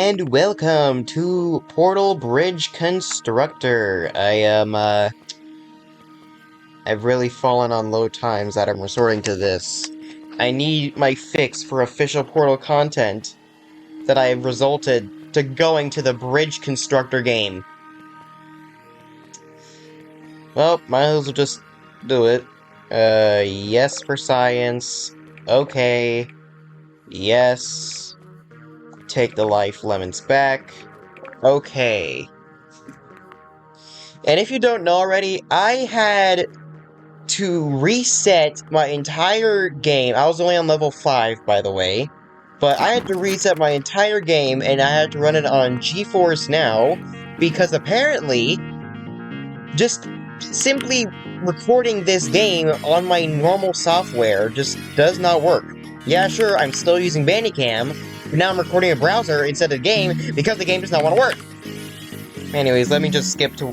and welcome to Portal Bridge Constructor. I've really fallen on low times that I'm resorting to this. I need my fix for official Portal content that I have resulted to going to the Bridge Constructor game. Well, might as well just do it. Yes for science. Okay. Yes. Take the life lemons back. Okay. And if you don't know already, I had to reset my entire game. I was only on level 5, by the way. But I had to reset my entire game, and I had to run it on GeForce Now, because apparently, just simply recording this game on my normal software just does not work. Yeah, sure, I'm still using Bandicam, but now I'm recording a browser instead of the game, because the game does not want to work. Anyways, let me just skip to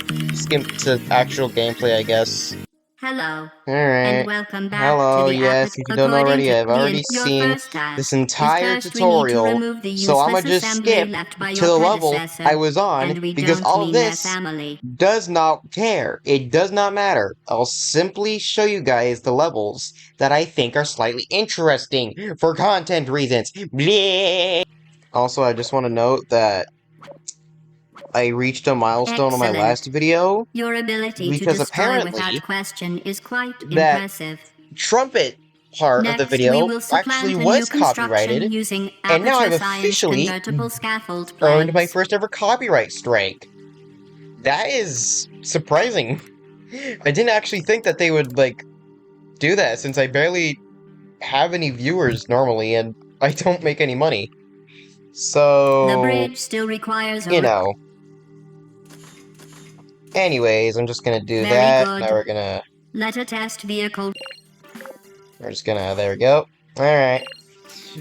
actual gameplay, I guess. Hello. Alright. And welcome back Hello, to the yes, if you don't know already, I've already your seen first task this is entire first we need to tutorial, remove the so I'ma useless just assembly skip left by to your the level predecessor, I was on, and we because don't all of mean their this family. does not care. It does not matter. I'll simply show you guys the levels that I think are slightly interesting for content reasons. Bleh. Also, I just want to note that I reached a milestone on my last video, Your ability because to destroy apparently without question is quite that impressive. trumpet part of the Next, we video will actually supplant a new was construction copyrighted, using and now I've Aperture Science officially convertible scaffold earned my planks. first ever copyright strike. That is surprising. I didn't actually think that they would, like, do that, since I barely have any viewers normally, and I don't make any money. So, The bridge still requires you know. Anyways, I'm just gonna do Very that. good. Now we're gonna... Let a test vehicle. We're just gonna... There we go. Alright.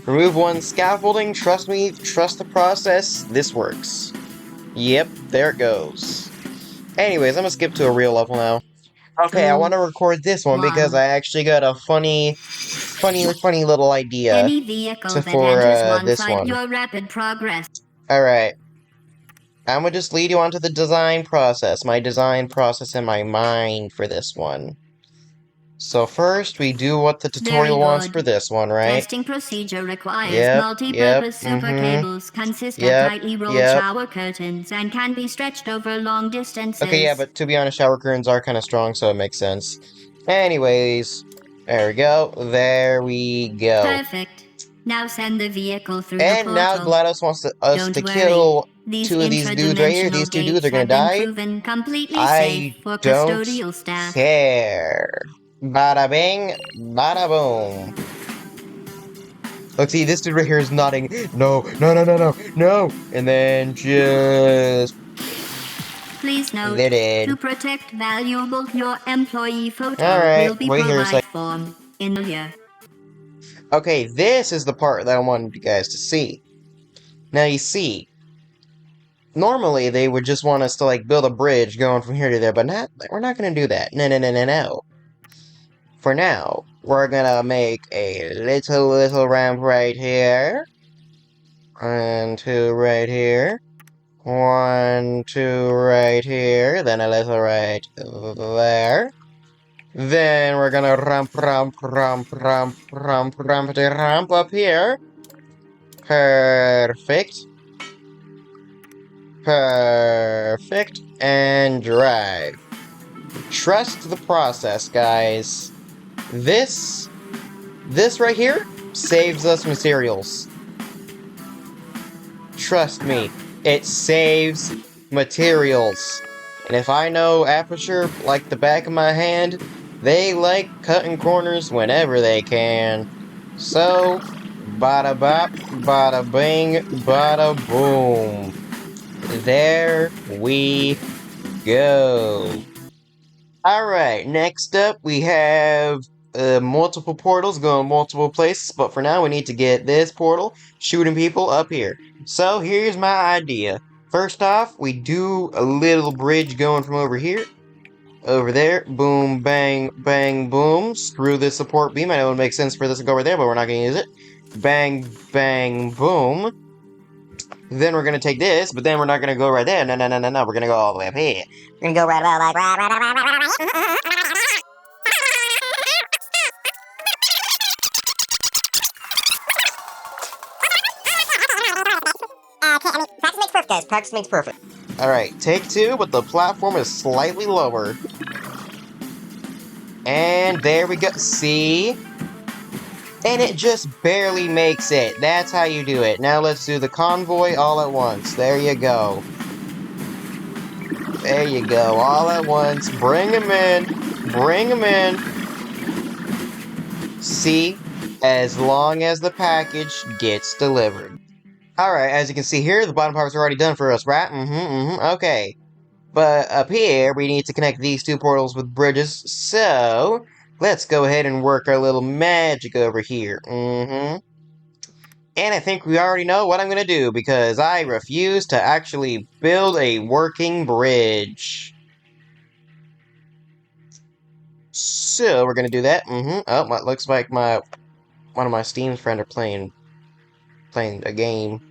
Remove one scaffolding. Trust me, trust the process. This works. Yep, there it goes. Anyways, I'm gonna skip to a real level now. Okay, I want to record this one because I actually got a funny little idea Any vehicle for this one. your rapid progress. Alright. I'm gonna just lead you onto the design process. My design process in my mind for this one. So first, we do what the tutorial wants for this one, right? Testing procedure requires multi-purpose super cables consist of tightly rolled shower curtains and can be stretched over long distances. Okay, yeah, but to be honest, shower curtains are kind of strong, so it makes sense. Anyways, there we go. There we go. Perfect. Now send the vehicle through and the portal. now GLaDOS wants us to kill two of these dudes right here. These two dudes are gonna die. I don't care. Bada bing, bada boom. Look, see, this dude right here is nodding. No, no, no, no, no, no. And then just... Please note, to protect valuable your employee photo will be provided form in the year. Okay, this is the part that I wanted you guys to see. Now, you see, normally they would just want us to, like, build a bridge going from here to there, but we're not gonna do that. No, no, no, no, no. For now, we're gonna make a little ramp right here. 1, 2 right here. 1, 2 right here. Then a little right there. Then we're gonna ramp up here. Perfect. Perfect. And drive. Trust the process, guys. This right here saves us materials. Trust me, it saves materials. And if I know Aperture like the back of my hand, they like cutting corners whenever they can. So, bada bop, bada bing, bada boom. There we go. Alright, next up we have multiple portals going multiple places, but for now we need to get this portal shooting people up here. So here's my idea. First off, we do a little bridge going from over here, over there, boom, bang, bang, boom, screw this support beam. I know it makes sense for this to go over there, but we're not going to use it. Bang, bang, boom. Then we're gonna take this, but then we're not gonna go right there. No, no, no, no, no. We're gonna go all the way up here. We're gonna go right about like practice makes perfect, guys. Practice makes perfect. Alright, take two, but the platform is slightly lower. And there we go. See? And it just barely makes it. That's how you do it. Now let's do the convoy all at once. There you go. There you go. All at once. Bring them in. Bring them in. See? As long as the package gets delivered. Alright, as you can see here, the bottom part's already done for us, right? Okay. But up here, we need to connect these two portals with bridges, so let's go ahead and work our little magic over here. And I think we already know what I'm gonna do, because I refuse to actually build a working bridge. So, we're gonna do that. Oh, it looks like one of my Steam's friends are playing a game.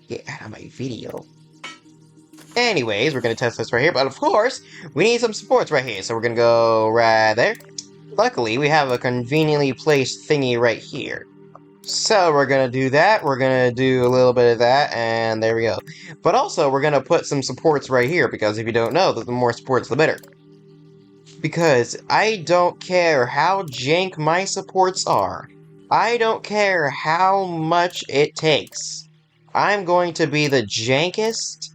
Get out of my video. Anyways, we're gonna test this right here, but of course, we need some supports right here, so we're gonna go right there. Luckily, we have a conveniently placed thingy right here. So we're gonna do that, we're gonna do a little bit of that, and there we go. But also, we're gonna put some supports right here, because if you don't know, the more supports, the better. Because I don't care how jank my supports are. I don't care how much it takes. I'm going to be the jankest,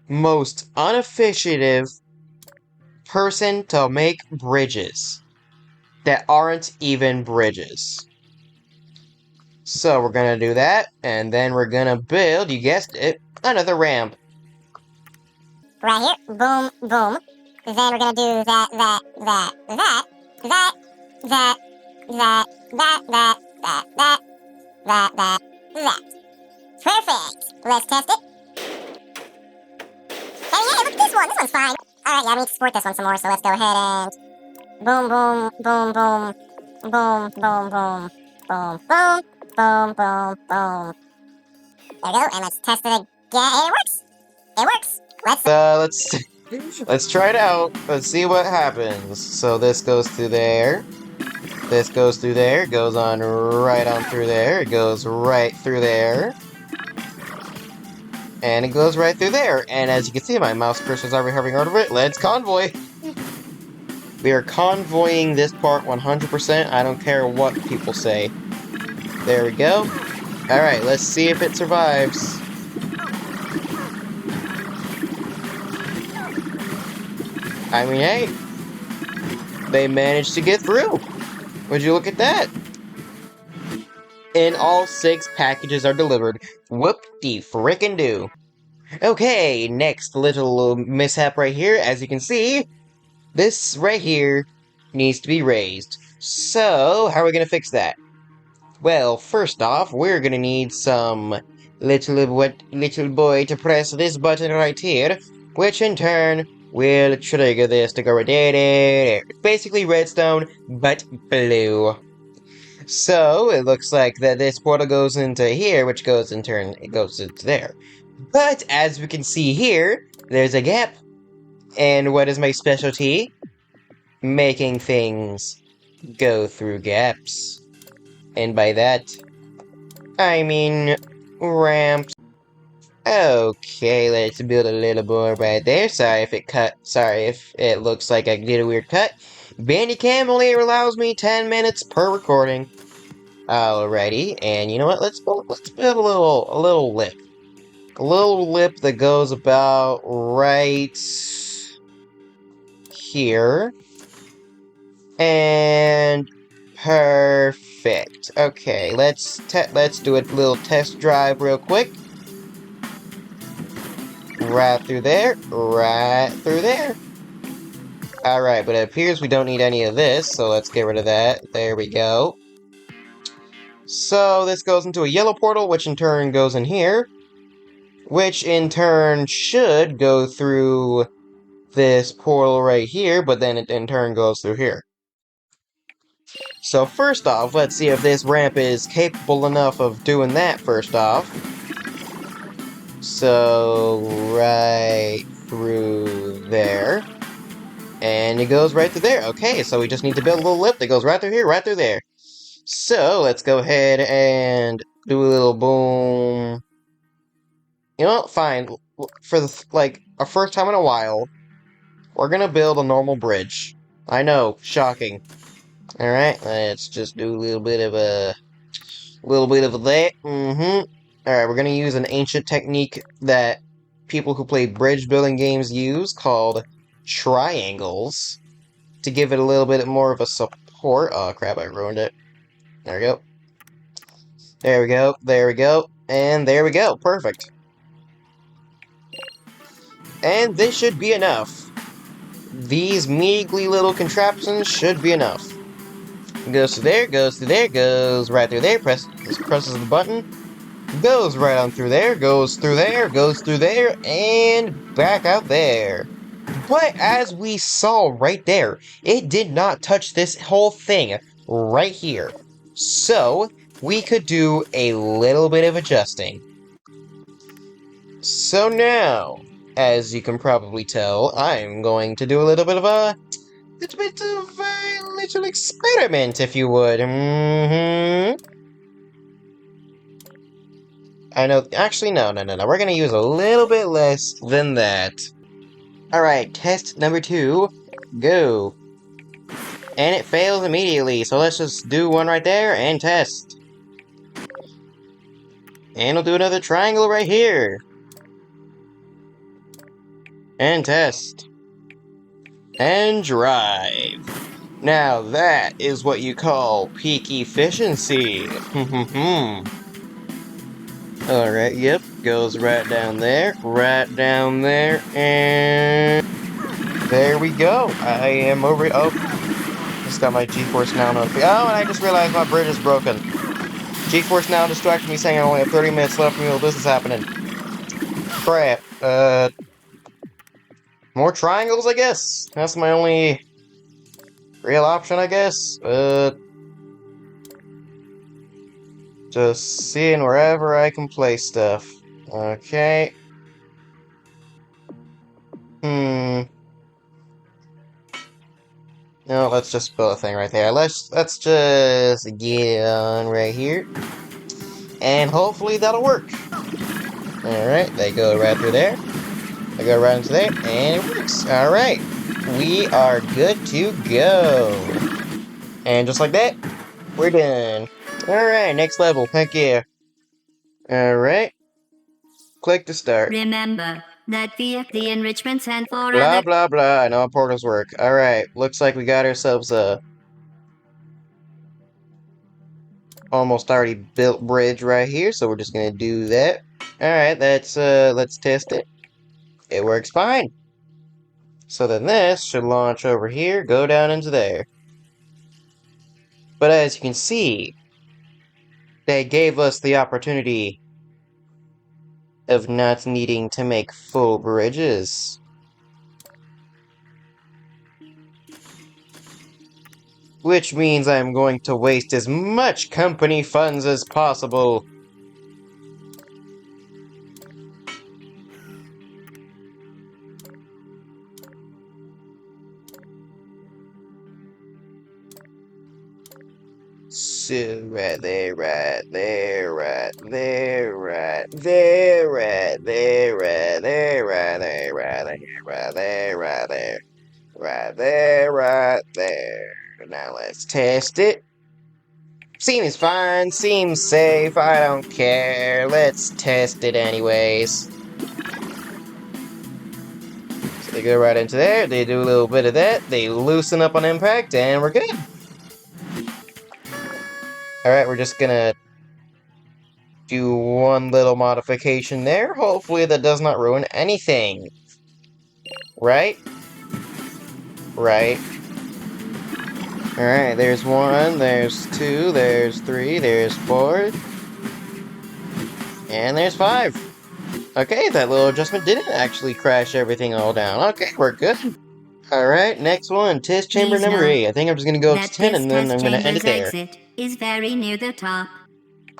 most unofficiative person to make bridges that aren't even bridges. So we're gonna do that, and then we're gonna build, you guessed it, another ramp. Right here, boom, boom. Then we're gonna do that. Perfect! Let's test it. Hey, look at this one! This one's fine. Alright, yeah, we need to support this one some more, so let's go ahead and boom, boom, boom, boom, boom, boom, boom, boom, boom, boom, boom, boom. There we go, and let's test it again. It works! It works! Let's try it out. Let's see what happens. So this goes through there. This goes through there. It goes on right on through there. It goes right through there. And it goes right through there. And as you can see, my mouse cursor's already hovering over it. Let's convoy! We are convoying this part 100%. I don't care what people say. There we go. Alright, let's see if it survives. I mean, hey. They managed to get through. Would you look at that? And all 6 packages are delivered. Whoop-de-frickin-do. Okay, next little mishap right here. As you can see, this right here needs to be raised. So, how are we going to fix that? Well, first off, we're going to need some little boy to press this button right here, which in turn will trigger this to go right there. Basically redstone, but blue. So, it looks like that this portal goes into here, which goes in turn, it goes into there. But, as we can see here, there's a gap. And what is my specialty? Making things go through gaps. And by that, I mean ramps. Okay, let's build a little board right there. Sorry if it looks like I did a weird cut. Bandicam only allows me 10 minutes per recording. Alrighty, and you know what? Let's build a little lip. A little lip that goes about right here. And perfect. Okay, let's do a little test drive real quick. Right through there, right through there. Alright, but it appears we don't need any of this, so let's get rid of that. There we go. So this goes into a yellow portal, which in turn goes in here. Which in turn should go through this portal right here, but then it in turn goes through here. So first off, let's see if this ramp is capable enough of doing that first off. So, right through there. And it goes right through there. Okay, so we just need to build a little lip that goes right through here, right through there. So, let's go ahead and do a little boom. You know what? Fine. For our first time in a while, we're gonna build a normal bridge. I know, shocking. Alright, let's just do a little bit of that. Alright, we're gonna use an ancient technique that people who play bridge building games use called triangles to give it a little bit more of a support. Oh crap, I ruined it. There we go. There we go. There we go. And there we go. Perfect. And this should be enough. These measly little contraptions should be enough. Goes to there, goes to there, goes right through there, presses the button, goes right on through there, goes through there, goes through there, and back out there. But as we saw right there, it did not touch this whole thing right here. So, we could do a little bit of adjusting. So now, as you can probably tell, I'm going to do a little bit of a little experiment, if you would. I know, actually, no. We're gonna use a little bit less than that. Alright, test number 2, go. And it fails immediately, so let's just do one right there and test. And we'll do another triangle right here. And test. And drive. Now that is what you call peak efficiency. Alright, yep, goes right down there, and there we go. I am over. Oh, just got my GeForce Now notification. Oh, and I just realized my bridge is broken. GeForce Now distracted me saying I only have 30 minutes left for me while this is happening. Crap. More triangles, I guess? That's my only real option, I guess. Just seeing wherever I can place stuff. Okay. No, let's just build a thing right there. Let's just get it on right here. And hopefully that'll work. Alright, they go right through there. They go right into there, and it works. Alright. We are good to go. And just like that, we're done. Alright, next level. Heck yeah. Alright. Click to start. Remember that via the enrichment and for Blah, other... blah, blah. I know how portals work. Alright, looks like we got ourselves a almost already built bridge right here, so we're just gonna do that. Alright, let's test it. It works fine. So then this should launch over here, go down into there. But as you can see, they gave us the opportunity of not needing to make full bridges. Which means I'm going to waste as much company funds as possible. So right there, right there, right there, right there, right there, right there, right there, right there, right there, right there, right there, right there. Now let's test it. Seems fine, seems safe, I don't care. Let's test it anyways. So they go right into there, they do a little bit of that, they loosen up on impact, and we're good. Alright, we're just gonna do one little modification there. Hopefully that does not ruin anything. Right? Right. Alright, there's 1, there's 2, there's 3, there's 4, and there's 5. Okay, that little adjustment didn't actually crash everything all down. Okay, we're good. Alright, next one, test chamber Please number note 8. I think I'm just gonna go up to that 10 this and then test I'm gonna end it chamber's there. exit is very near the top.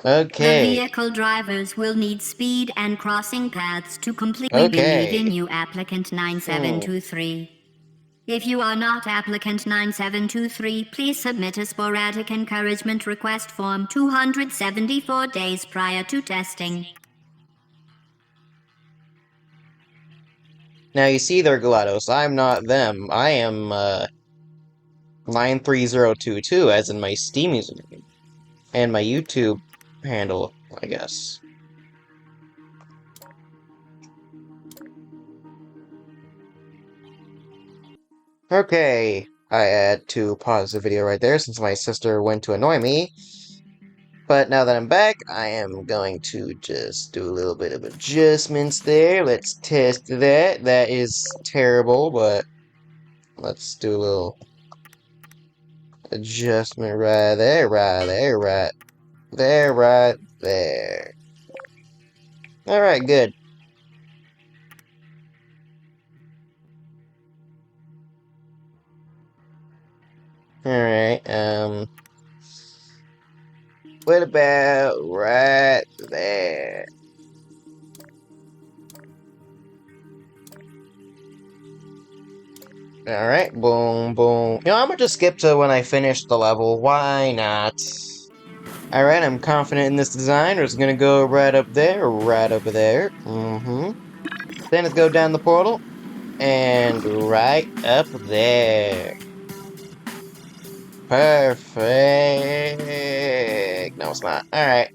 The Okay. vehicle drivers will need speed and crossing paths to complete. We believe Okay. in you, applicant 9723. If you are not applicant 9723, please submit a sporadic encouragement request form 274 days prior to testing. Now you see there, GLaDOS, I'm not them. I am, 93022, as in my Steam username. And my YouTube handle, I guess. Okay, I had to pause the video right there since my sister went to annoy me. But now that I'm back, I am going to just do a little bit of adjustments there. Let's test that. That is terrible, but let's do a little adjustment right there, right there, right there, right there. Alright, good. Alright, what about right there? Alright, boom, boom. You know, I'm gonna just skip to when I finish the level. Why not? Alright, I'm confident in this design. We're just gonna go right up there, right over there. Then let's go down the portal. And right up there. Perfect. No, it's not. Alright.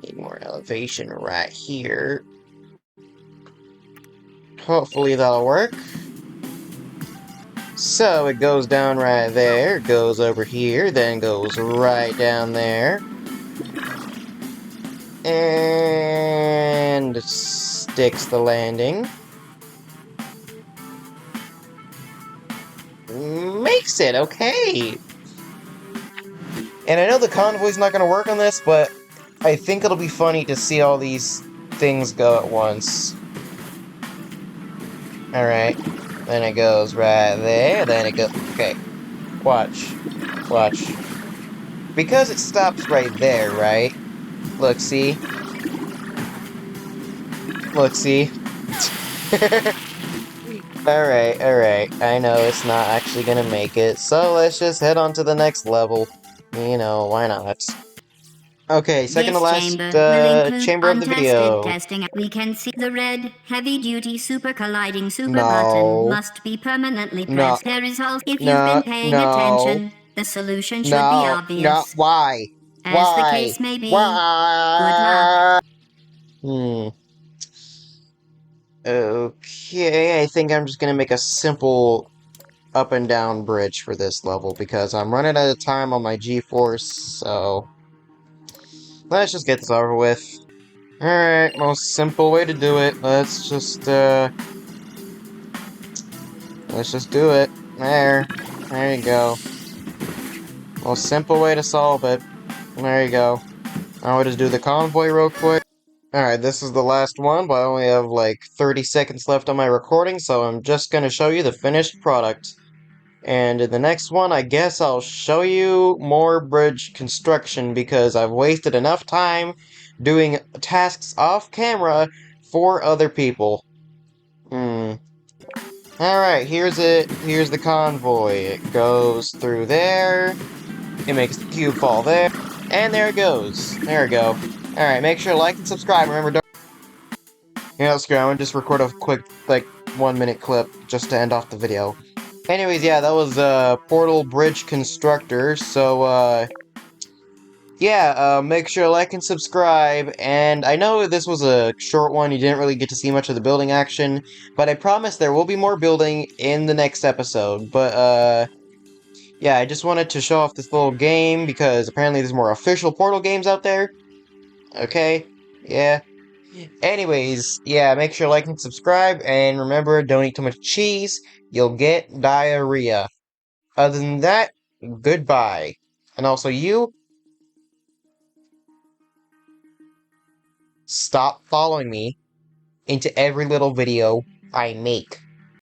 Need more elevation right here. Hopefully that'll work. So it goes down right there, goes over here, then goes right down there. And sticks the landing. Makes it, okay. And I know the convoy's not gonna work on this, but I think it'll be funny to see all these things go at once. Alright. Then it goes right there, then it goes... Okay. Watch. Watch. Because it stops right there, right? Look, see? Look, see? Alright, alright. I know it's not actually gonna make it, so let's just head on to the next level. You know, why not? Okay, second to This last chamber will include chamber of the untested video. testing. We can see the red, heavy-duty super colliding super button No. must be permanently No. pressed. There is also, if you've No. been paying No. attention, the solution should be No. No. obvious. Why? As the Why? case may be, good luck. Why? Okay, I think I'm just gonna make a simple up and down bridge for this level because I'm running out of time on my GeForce, so let's just get this over with. Alright, most simple way to do it. Let's just do it. There. There you go. Most simple way to solve it. There you go. Now we just do the convoy real quick. Alright, this is the last one, but I only have like 30 seconds left on my recording, so I'm just gonna show you the finished product. And in the next one, I guess I'll show you more bridge construction because I've wasted enough time doing tasks off camera for other people. Alright, here's it. Here's the convoy. It goes through there. It makes the cube fall there. And there it goes. There we go. Alright, make sure to like and subscribe. Remember, don't... Yeah, let's go. I'm gonna just record a quick, like, 1-minute clip just to end off the video. Anyways, yeah, that was, Portal Bridge Constructor, so, yeah, make sure to like and subscribe, and I know this was a short one, you didn't really get to see much of the building action, but I promise there will be more building in the next episode, but, yeah, I just wanted to show off this little game, because apparently there's more official Portal games out there. Okay? Yeah. Anyways, yeah, make sure to like and subscribe, and remember, don't eat too much cheese, you'll get diarrhea. Other than that, goodbye. And also you, stop following me into every little video I make.